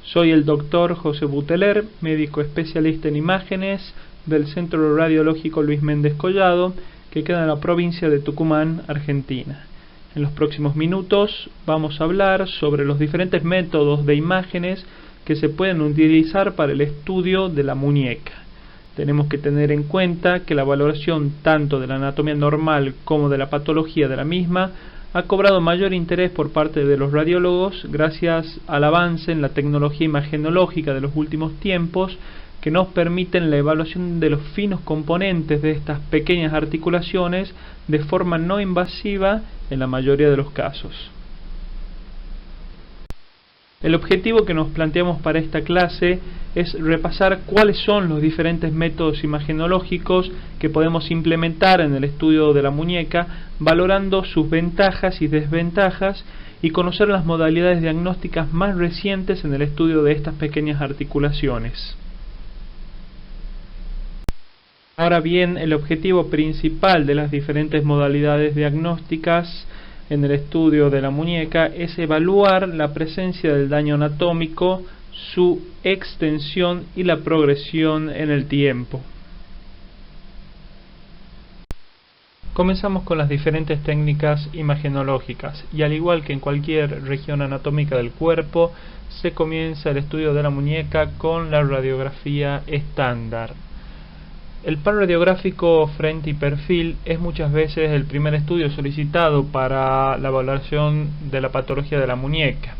Soy el doctor José Buteler, médico especialista en imágenes del Centro Radiológico Luis Méndez Collado, que queda en la provincia de Tucumán, Argentina. En los próximos minutos vamos a hablar sobre los diferentes métodos de imágenes que se pueden utilizar para el estudio de la muñeca. Tenemos que tener en cuenta que la valoración tanto de la anatomía normal como de la patología de la misma ha cobrado mayor interés por parte de los radiólogos gracias al avance en la tecnología imagenológica de los últimos tiempos, que nos permiten la evaluación de los finos componentes de estas pequeñas articulaciones de forma no invasiva en la mayoría de los casos. El objetivo que nos planteamos para esta clase es repasar cuáles son los diferentes métodos imagenológicos que podemos implementar en el estudio de la muñeca, valorando sus ventajas y desventajas, y conocer las modalidades diagnósticas más recientes en el estudio de estas pequeñas articulaciones. Ahora bien, el objetivo principal de las diferentes modalidades diagnósticas en el estudio de la muñeca es evaluar la presencia del daño anatómico, su extensión y la progresión en el tiempo. Comenzamos con las diferentes técnicas imagenológicas, y al igual que en cualquier región anatómica del cuerpo, se comienza el estudio de la muñeca con la radiografía estándar. El par radiográfico frente y perfil es muchas veces el primer estudio solicitado para la valoración de la patología de la muñeca.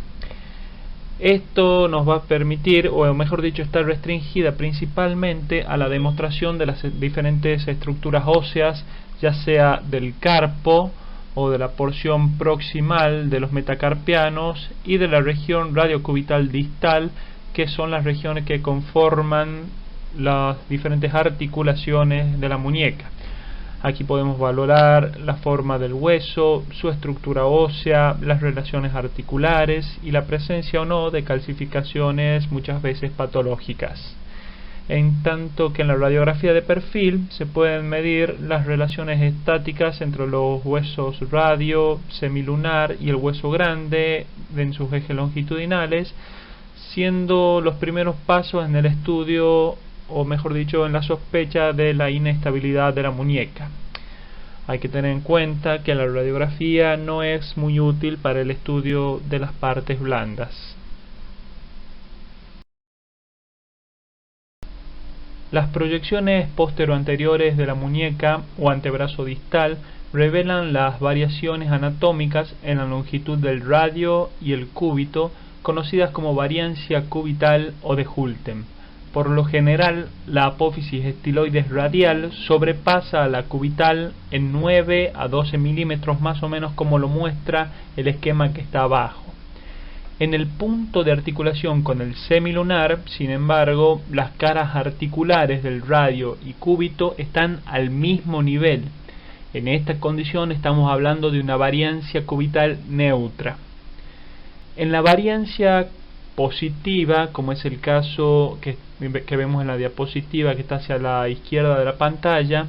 Esto nos va a permitir, o mejor dicho, está restringida principalmente a la demostración de las diferentes estructuras óseas, ya sea del carpo o de la porción proximal de los metacarpianos y de la región radiocubital distal, que son las regiones que conforman las diferentes articulaciones de la muñeca. Aquí podemos valorar la forma del hueso, su estructura ósea, las relaciones articulares y la presencia o no de calcificaciones muchas veces patológicas. En tanto que en la radiografía de perfil se pueden medir las relaciones estáticas entre los huesos radio, semilunar y el hueso grande en sus ejes longitudinales, siendo los primeros pasos en el estudio, o mejor dicho, en la sospecha de la inestabilidad de la muñeca. Hay que tener en cuenta que la radiografía no es muy útil para el estudio de las partes blandas. Las proyecciones posteroanteriores de la muñeca o antebrazo distal revelan las variaciones anatómicas en la longitud del radio y el cúbito, conocidas como variancia cubital o de Hulten. Por lo general, la apófisis estiloides radial sobrepasa a la cubital en 9 a 12 milímetros más o menos, como lo muestra el esquema que está abajo. En el punto de articulación con el semilunar, sin embargo, las caras articulares del radio y cúbito están al mismo nivel. En esta condición estamos hablando de una variancia cubital neutra. En la variancia positiva, como es el caso que vemos en la diapositiva que está hacia la izquierda de la pantalla,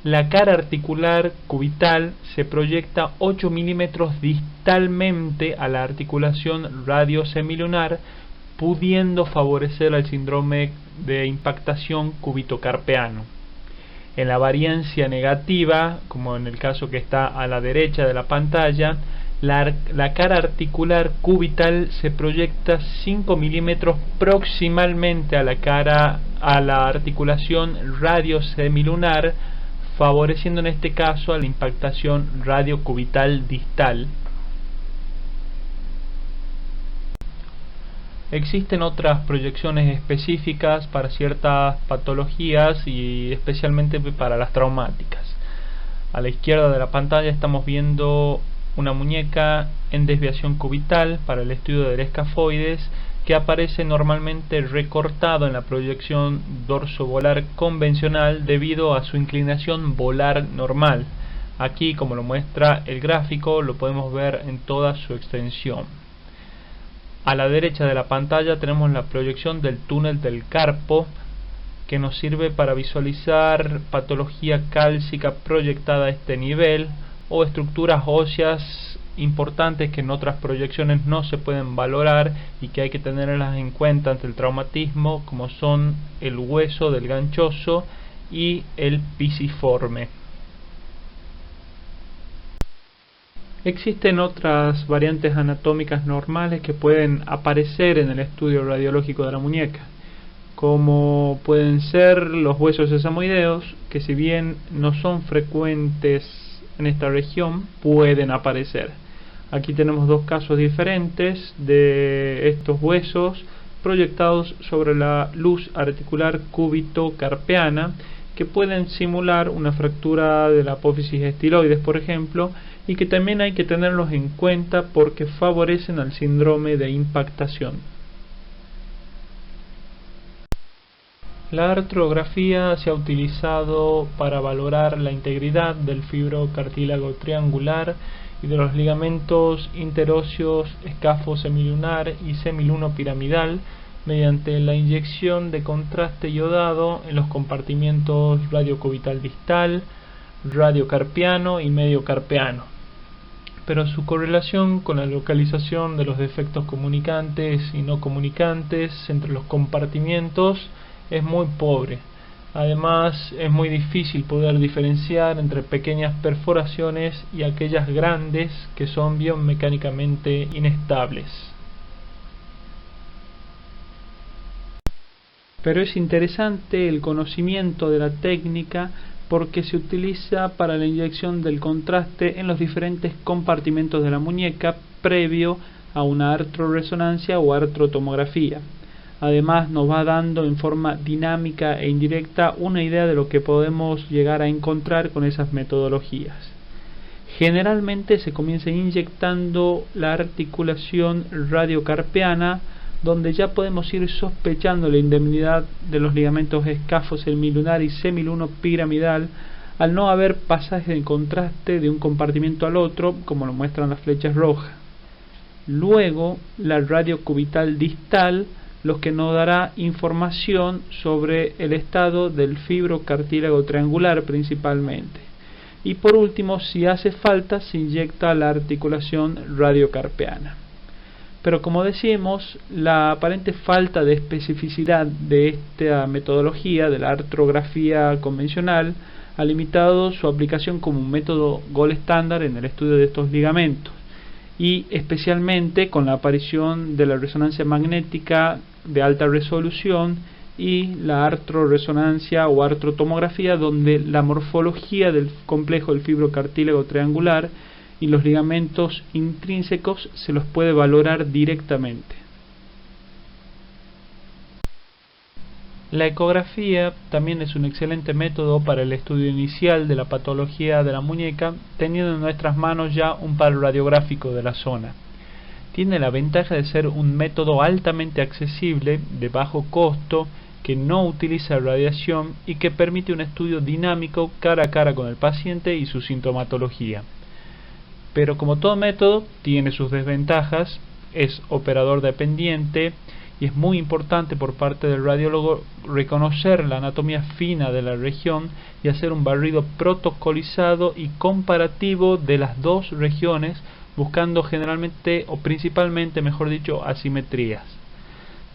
la cara articular cubital se proyecta 8 milímetros distalmente a la articulación radio-semilunar, pudiendo favorecer el síndrome de impactación cúbito-carpeano. En la variancia negativa, como en el caso que está a la derecha de la pantalla, la cara articular cubital se proyecta 5 milímetros proximalmente a la articulación radio-semilunar, favoreciendo en este caso a la impactación radiocubital distal. Existen otras proyecciones específicas para ciertas patologías y especialmente para las traumáticas. A la izquierda de la pantalla estamos viendo una muñeca en desviación cubital para el estudio del escafoides, que aparece normalmente recortado en la proyección dorsovolar convencional debido a su inclinación volar normal. Aquí, como lo muestra el gráfico, lo podemos ver en toda su extensión. A la derecha de la pantalla tenemos la proyección del túnel del carpo, que nos sirve para visualizar patología cálcica proyectada a este nivel, o estructuras óseas importantes que en otras proyecciones no se pueden valorar y que hay que tenerlas en cuenta ante el traumatismo, como son el hueso del ganchoso y el pisiforme. Existen otras variantes anatómicas normales que pueden aparecer en el estudio radiológico de la muñeca, como pueden ser los huesos sesamoideos, que si bien no son frecuentes en esta región, pueden aparecer. Aquí tenemos dos casos diferentes de estos huesos proyectados sobre la luz articular cúbito-carpeana, que pueden simular una fractura de la apófisis estiloides, por ejemplo, y que también hay que tenerlos en cuenta porque favorecen al síndrome de impactación. La artrografía se ha utilizado para valorar la integridad del fibrocartílago triangular y de los ligamentos interóseos escafo semilunar y semiluno piramidal mediante la inyección de contraste iodado en los compartimientos radiocubital distal, radiocarpiano y mediocarpiano. Pero su correlación con la localización de los defectos comunicantes y no comunicantes entre los compartimientos es muy pobre. Además, es muy difícil poder diferenciar entre pequeñas perforaciones y aquellas grandes que son biomecánicamente inestables. Pero es interesante el conocimiento de la técnica porque se utiliza para la inyección del contraste en los diferentes compartimentos de la muñeca previo a una artroresonancia o artrotomografía. Además, nos va dando en forma dinámica e indirecta una idea de lo que podemos llegar a encontrar con esas metodologías. Generalmente se comienza inyectando la articulación radiocarpiana, donde ya podemos ir sospechando la indemnidad de los ligamentos escafo semilunar y semiluno piramidal al no haber pasaje de contraste de un compartimento al otro, como lo muestran las flechas rojas. Luego, la radiocubital distal, lo que nos dará información sobre el estado del fibrocartílago triangular principalmente. Y por último, si hace falta, se inyecta la articulación radiocarpiana. Pero como decimos, la aparente falta de especificidad de esta metodología de la artrografía convencional ha limitado su aplicación como un método gold estándar en el estudio de estos ligamentos, y especialmente con la aparición de la resonancia magnética de alta resolución y la artroresonancia o artrotomografía, donde la morfología del complejo del fibrocartílago triangular y los ligamentos intrínsecos se los puede valorar directamente. La ecografía también es un excelente método para el estudio inicial de la patología de la muñeca, teniendo en nuestras manos ya un par radiográfico de la zona. Tiene la ventaja de ser un método altamente accesible, de bajo costo, que no utiliza radiación y que permite un estudio dinámico cara a cara con el paciente y su sintomatología. Pero como todo método, tiene sus desventajas, es operador dependiente y es muy importante por parte del radiólogo reconocer la anatomía fina de la región y hacer un barrido protocolizado y comparativo de las dos regiones, buscando generalmente o principalmente, mejor dicho, asimetrías.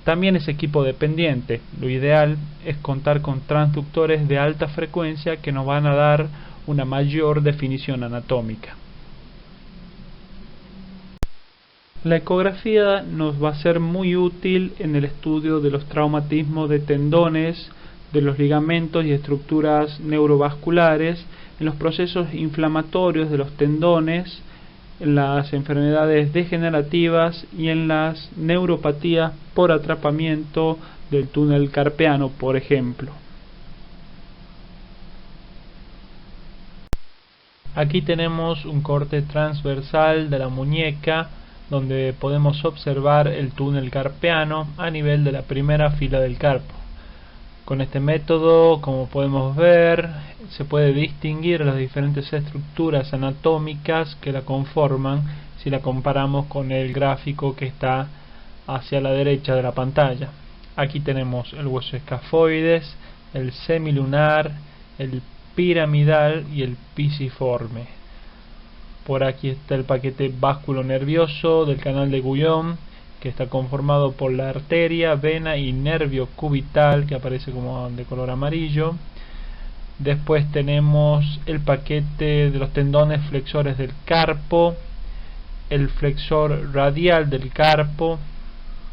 También es equipo dependiente. Lo ideal es contar con transductores de alta frecuencia que nos van a dar una mayor definición anatómica. La ecografía nos va a ser muy útil en el estudio de los traumatismos de tendones, de los ligamentos y estructuras neurovasculares, en los procesos inflamatorios de los tendones, en las enfermedades degenerativas y en las neuropatías por atrapamiento del túnel carpiano, por ejemplo. Aquí tenemos un corte transversal de la muñeca, donde podemos observar el túnel carpiano a nivel de la primera fila del carpo. Con este método, como podemos ver, se puede distinguir las diferentes estructuras anatómicas que la conforman si la comparamos con el gráfico que está hacia la derecha de la pantalla. Aquí tenemos el hueso escafoides, el semilunar, el piramidal y el pisiforme. Por aquí está el paquete básculo nervioso del canal de Guyon, que está conformado por la arteria, vena y nervio cubital, que aparece como de color amarillo. Después tenemos el paquete de los tendones flexores del carpo, el flexor radial del carpo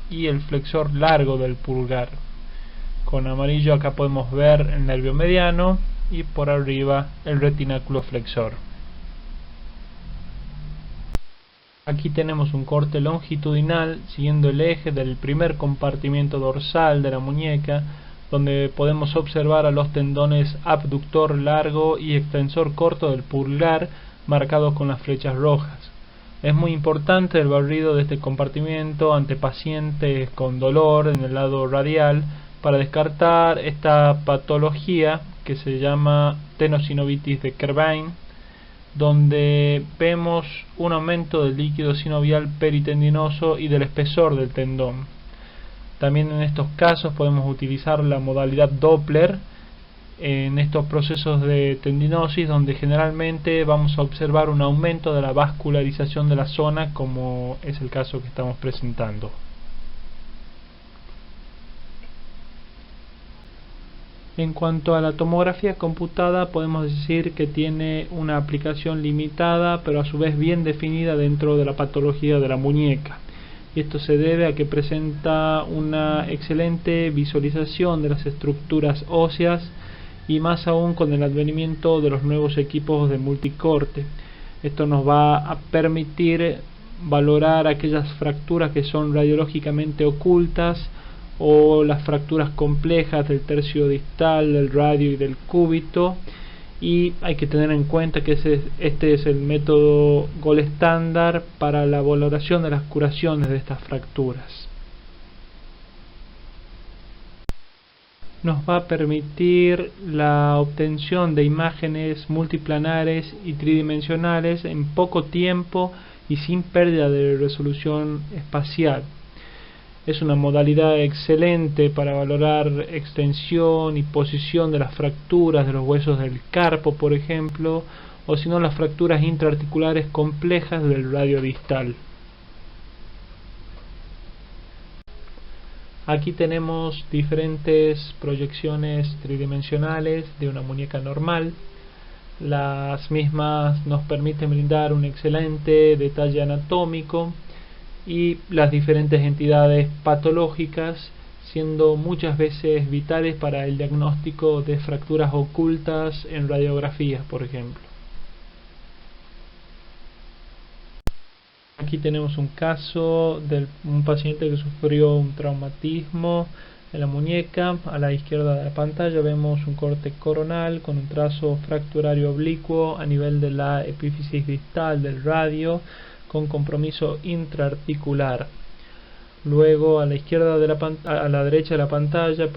y el flexor largo del pulgar. Con amarillo acá podemos ver el nervio mediano y por arriba el retináculo flexor. Aquí tenemos un corte longitudinal siguiendo el eje del primer compartimiento dorsal de la muñeca, donde podemos observar a los tendones abductor largo y extensor corto del pulgar marcados con las flechas rojas. Es muy importante el barrido de este compartimiento ante pacientes con dolor en el lado radial para descartar esta patología que se llama tenosinovitis de Kerbein, donde vemos un aumento del líquido sinovial peritendinoso y del espesor del tendón. También en estos casos podemos utilizar la modalidad Doppler en estos procesos de tendinosis, donde generalmente vamos a observar un aumento de la vascularización de la zona, como es el caso que estamos presentando. En cuanto a la tomografía computada, podemos decir que tiene una aplicación limitada, pero a su vez bien definida dentro de la patología de la muñeca. Y esto se debe a que presenta una excelente visualización de las estructuras óseas, y más aún con el advenimiento de los nuevos equipos de multicorte. Esto nos va a permitir valorar aquellas fracturas que son radiológicamente ocultas, o las fracturas complejas del tercio distal, del radio y del cúbito, y hay que tener en cuenta que este es el método gold estándar para la valoración de las curaciones de estas fracturas. Nos va a permitir la obtención de imágenes multiplanares y tridimensionales en poco tiempo y sin pérdida de resolución espacial. Es una modalidad excelente para valorar extensión y posición de las fracturas de los huesos del carpo, por ejemplo, o si no las fracturas intraarticulares complejas del radio distal. Aquí tenemos diferentes proyecciones tridimensionales de una muñeca normal. Las mismas nos permiten brindar un excelente detalle anatómico y las diferentes entidades patológicas, siendo muchas veces vitales para el diagnóstico de fracturas ocultas en radiografías, por ejemplo. Aquí tenemos un caso de un paciente que sufrió un traumatismo en la muñeca. A la izquierda de la pantalla vemos un corte coronal con un trazo fracturario oblicuo a nivel de la epífisis distal del radio, con compromiso intraarticular. Luego a la izquierda de a la derecha de la pantalla,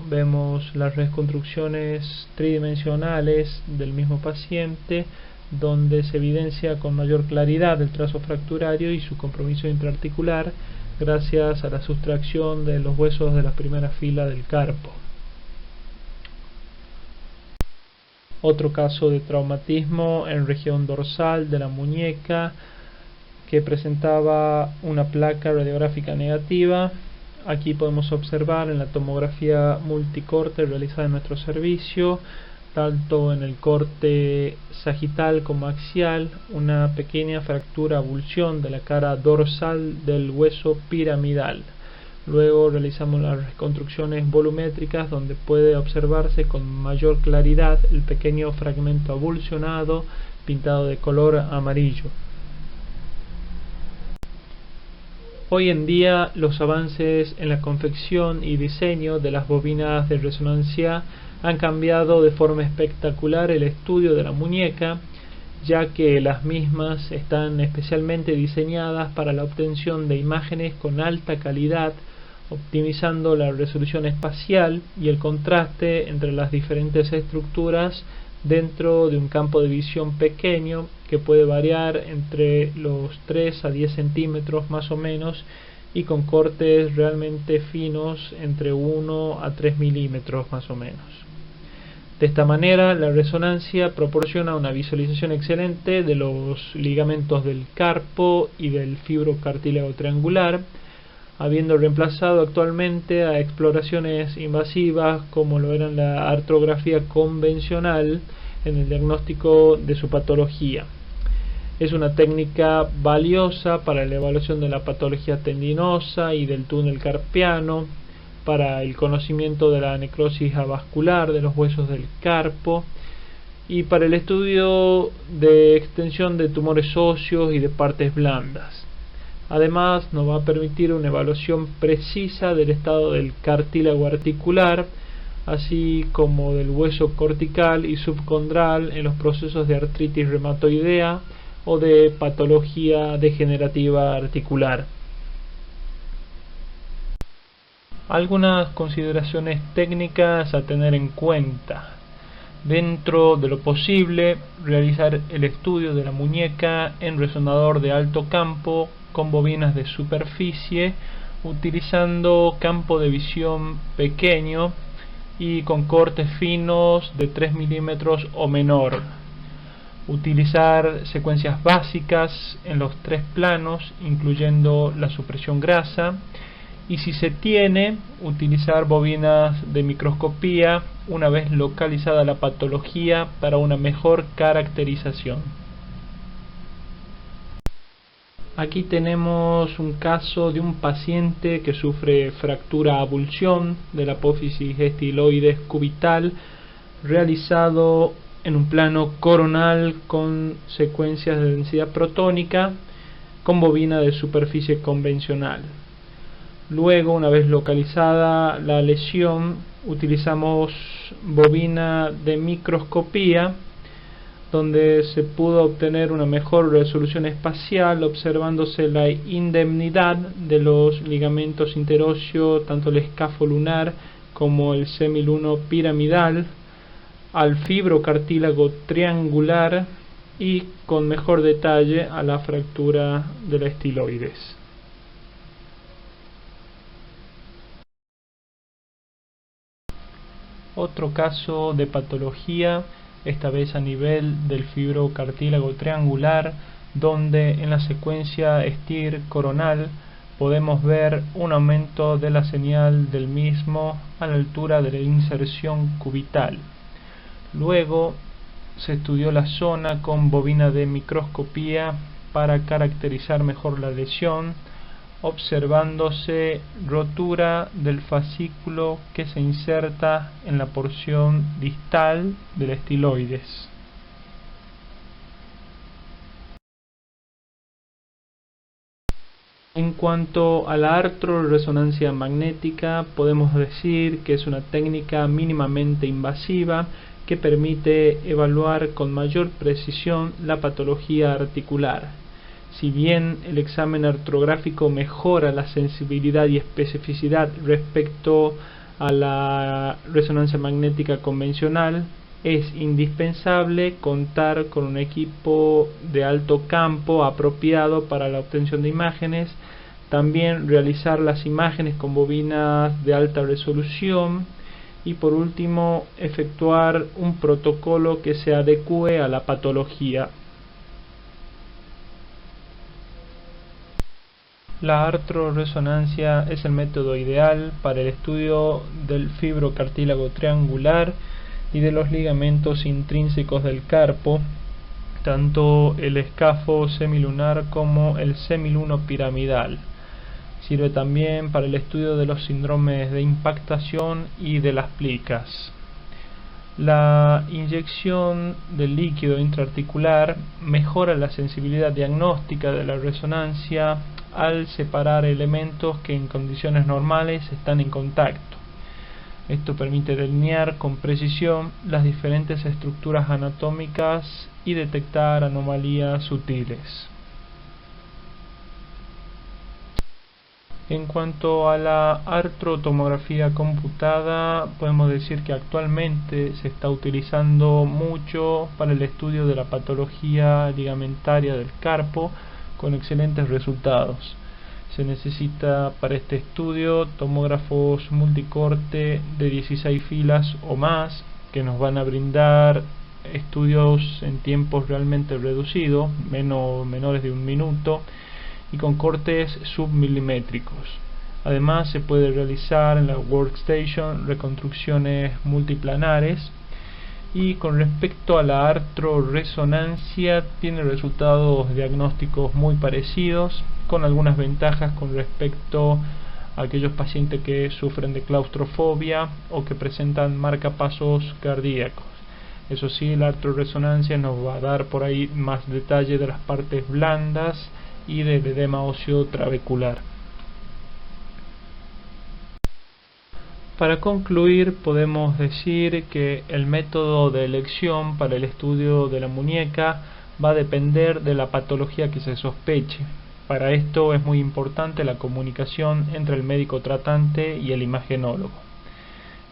vemos las reconstrucciones tridimensionales del mismo paciente, donde se evidencia con mayor claridad el trazo fracturario y su compromiso intraarticular gracias a la sustracción de los huesos de la primera fila del carpo. Otro caso de traumatismo en región dorsal de la muñeca, que presentaba una placa radiográfica negativa. Aquí podemos observar en la tomografía multicorte realizada en nuestro servicio, tanto en el corte sagital como axial, una pequeña fractura avulsión de la cara dorsal del hueso piramidal. Luego realizamos las reconstrucciones volumétricas, donde puede observarse con mayor claridad el pequeño fragmento avulsionado pintado de color amarillo. Hoy en día los avances en la confección y diseño de las bobinas de resonancia han cambiado de forma espectacular el estudio de la muñeca, ya que las mismas están especialmente diseñadas para la obtención de imágenes con alta calidad, optimizando la resolución espacial y el contraste entre las diferentes estructuras dentro de un campo de visión pequeño que puede variar entre los 3 a 10 centímetros más o menos, y con cortes realmente finos entre 1 a 3 milímetros más o menos. De esta manera, la resonancia proporciona una visualización excelente de los ligamentos del carpo y del fibrocartílago triangular, habiendo reemplazado actualmente a exploraciones invasivas como lo era la artrografía convencional en el diagnóstico de su patología. Es una técnica valiosa para la evaluación de la patología tendinosa y del túnel carpiano, para el conocimiento de la necrosis avascular de los huesos del carpo y para el estudio de extensión de tumores óseos y de partes blandas. Además, nos va a permitir una evaluación precisa del estado del cartílago articular, así como del hueso cortical y subcondral en los procesos de artritis reumatoidea o de patología degenerativa articular. Algunas consideraciones técnicas a tener en cuenta. Dentro de lo posible, realizar el estudio de la muñeca en resonador de alto campo con bobinas de superficie, utilizando campo de visión pequeño y con cortes finos de 3 milímetros o menor. Utilizar secuencias básicas en los 3 planos, incluyendo la supresión grasa, y si se tiene, utilizar bobinas de microscopía una vez localizada la patología para una mejor caracterización. Aquí tenemos un caso de un paciente que sufre fractura abulsión de la apófisis estiloides cubital, realizado en un plano coronal con secuencias de densidad protónica con bobina de superficie convencional. Luego, una vez localizada la lesión, utilizamos bobina de microscopía, donde se pudo obtener una mejor resolución espacial, observándose la indemnidad de los ligamentos interóseo, tanto el escafo lunar como el semiluno piramidal, al fibrocartílago triangular y con mejor detalle a la fractura de la estiloides. Otro caso de patología, esta vez a nivel del fibrocartílago triangular, donde en la secuencia STIR coronal podemos ver un aumento de la señal del mismo a la altura de la inserción cubital. Luego se estudió la zona con bobina de microscopía para caracterizar mejor la lesión, observándose rotura del fascículo que se inserta en la porción distal del estiloides. En cuanto a la artroresonancia magnética, podemos decir que es una técnica mínimamente invasiva que permite evaluar con mayor precisión la patología articular. Si bien el examen artrográfico mejora la sensibilidad y especificidad respecto a la resonancia magnética convencional, es indispensable contar con un equipo de alto campo apropiado para la obtención de imágenes, también realizar las imágenes con bobinas de alta resolución y por último efectuar un protocolo que se adecue a la patología. La artroresonancia es el método ideal para el estudio del fibrocartílago triangular y de los ligamentos intrínsecos del carpo, tanto el escafo semilunar como el semiluno piramidal. Sirve también para el estudio de los síndromes de impactación y de las plicas. La inyección del líquido intraarticular mejora la sensibilidad diagnóstica de la resonancia al separar elementos que en condiciones normales están en contacto. Esto permite delinear con precisión las diferentes estructuras anatómicas y detectar anomalías sutiles. En cuanto a la artrotomografía computada, podemos decir que actualmente se está utilizando mucho para el estudio de la patología ligamentaria del carpo, con excelentes resultados. Se necesita para este estudio tomógrafos multicorte de 16 filas o más, que nos van a brindar estudios en tiempos realmente reducidos, menores de un minuto, y con cortes submilimétricos. Además, se puede realizar en la workstation reconstrucciones multiplanares. Y con respecto a la artroresonancia, tiene resultados diagnósticos muy parecidos, con algunas ventajas con respecto a aquellos pacientes que sufren de claustrofobia o que presentan marcapasos cardíacos. Eso sí, la artroresonancia nos va a dar por ahí más detalle de las partes blandas y del edema óseo trabecular. Para concluir, podemos decir que el método de elección para el estudio de la muñeca va a depender de la patología que se sospeche. Para esto es muy importante la comunicación entre el médico tratante y el imagenólogo.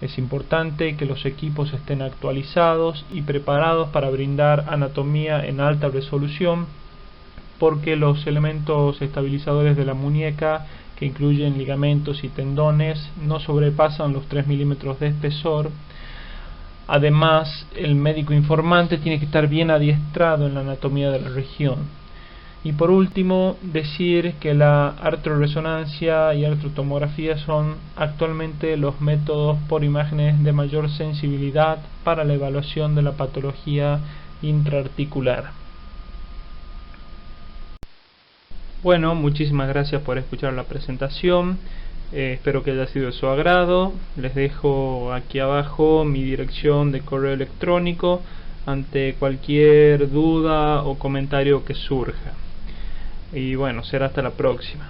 Es importante que los equipos estén actualizados y preparados para brindar anatomía en alta resolución, porque los elementos estabilizadores de la muñeca, que incluyen ligamentos y tendones, no sobrepasan los 3 milímetros de espesor. Además, el médico informante tiene que estar bien adiestrado en la anatomía de la región. Y por último, decir que la artroresonancia y artrotomografía son actualmente los métodos por imágenes de mayor sensibilidad para la evaluación de la patología intraarticular. Bueno, muchísimas gracias por escuchar la presentación. Espero que haya sido de su agrado. Les dejo aquí abajo mi dirección de correo electrónico ante cualquier duda o comentario que surja. Y bueno, será hasta la próxima.